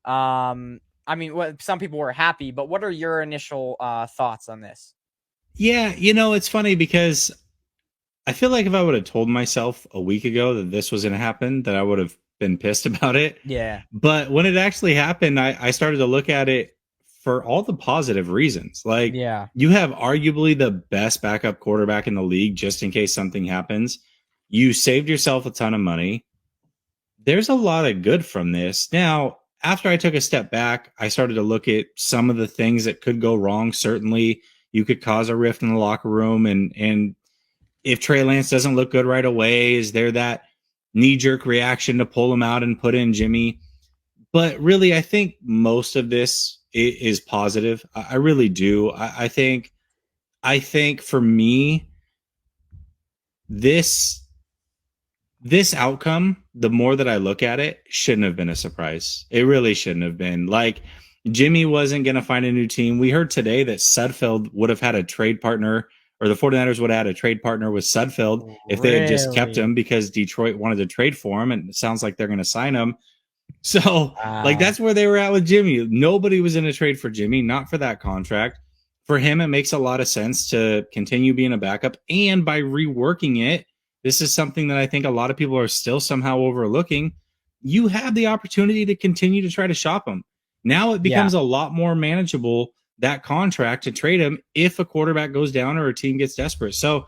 I mean, some people were happy, but what are your initial thoughts on this? Yeah, it's funny because I feel like if I would have told myself a week ago that this was going to happen, that I would have been pissed about it. Yeah, But when it actually happened, I started to look at it for all the positive reasons. Like, yeah, you have arguably the best backup quarterback in the league just in case something happens. You saved yourself a ton of money. There's a lot of good from this. Now, after I took a step back, I started to look at some of the things that could go wrong. Certainly, you could cause a rift in the locker room, and if Trey Lance doesn't look good right away, is there that knee jerk reaction to pull him out and put in Jimmy? But really, I think most of this is positive. I really do. I think for me, this this outcome, the more that I look at it, shouldn't have been a surprise. It really shouldn't have been. Like, Jimmy wasn't going to find a new team. We heard today that Sudfeld would have had a trade partner, or the 49ers would have had a trade partner with Sudfeld if they had just kept really? him because Detroit wanted to trade for him. And it sounds like they're going to sign him. So, like, Wow. that's where they were at with Jimmy. Nobody was in a trade for Jimmy, not for that contract. For him, it makes a lot of sense to continue being a backup. And by reworking it, this is something that I think a lot of people are still somehow overlooking. You have the opportunity to continue to try to shop him. Now it Yeah. becomes a lot more manageable, that contract, to trade him if a quarterback goes down or a team gets desperate. So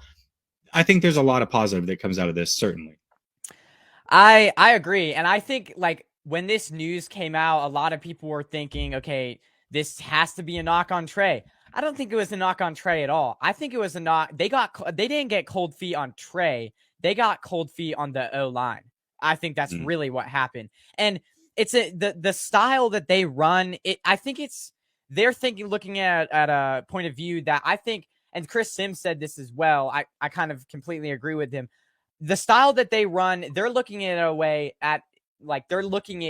I think there's a lot of positive that comes out of this, certainly. I agree, and I think like when this news came out, a lot of people were thinking, okay, this has to be a knock on Trey. I don't think it was a knock on Trey at all. I think it was a knock. They didn't get cold feet on Trey. They got cold feet on the O line. I think that's Mm. really what happened, and it's the style that they run. I think it's they're thinking looking at a point of view that I think, and Chris Sims said this as well. I kind of completely agree with him. The style that they run, they're looking at a way at like they're looking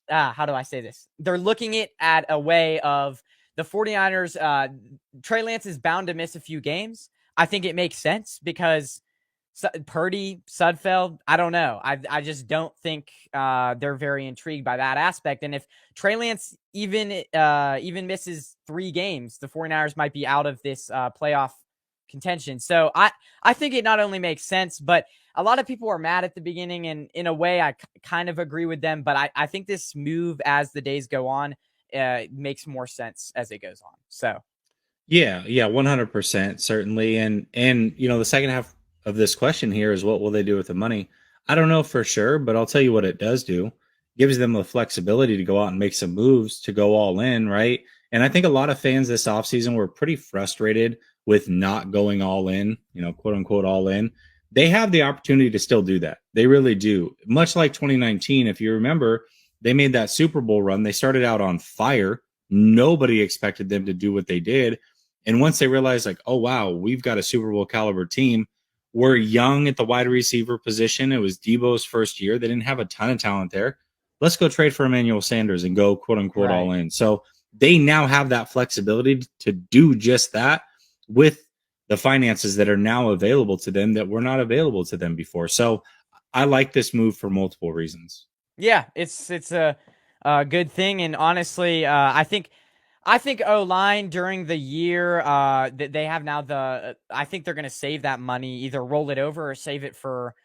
how do I say this? They're looking at a way of the 49ers. Trey Lance is bound to miss a few games. I think it makes sense because Purdy, Sudfeld, I don't know. I just don't think they're very intrigued by that aspect. And if Trey Lance even misses 3 games, the 49ers might be out of this playoff contention. So I think it not only makes sense, but a lot of people are mad at the beginning, and in a way, I kind of agree with them. But I think this move, as the days go on, makes more sense as it goes on. So Yeah, 100%, certainly. And the second half of this question here is, what will they do with the money? I don't know for sure, but I'll tell you what it does do. Gives them the flexibility to go out and make some moves to go all in, right? And I think a lot of fans this offseason were pretty frustrated with not going all in, quote unquote all in. They have the opportunity to still do that. They really do. Much like 2019, if you remember, they made that Super Bowl run. They started out on fire. Nobody expected them to do what they did, and once they realized, like, oh, wow, we've got a Super Bowl caliber team. We're young at the wide receiver position. It was Debo's first year. They didn't have a ton of talent there. Let's go trade for Emmanuel Sanders and go, quote unquote, all right. in. So they now have that flexibility to do just that with the finances that are now available to them that were not available to them before. So I like this move for multiple reasons. Yeah, it's a good thing, and honestly, I think O line during the year that they have now I think they're going to save that money, either roll it over or save it for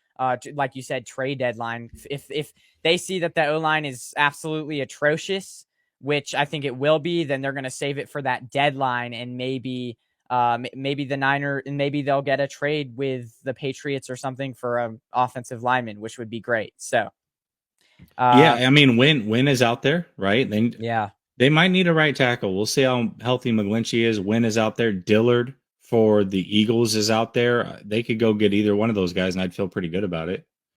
like you said, trade deadline. If they see that the O line is absolutely atrocious, which I think it will be, then they're going to save it for that deadline, and maybe the Niner, and maybe they'll get a trade with the Patriots or something for an offensive lineman, which would be great. So Yeah, uh, I mean, Win is out there, right? yeah. They might need a right tackle. We'll see how healthy McGlinchey is. Win is out there. Dillard for the Eagles is out there. They could go get either one of those guys, and I'd feel pretty good about it.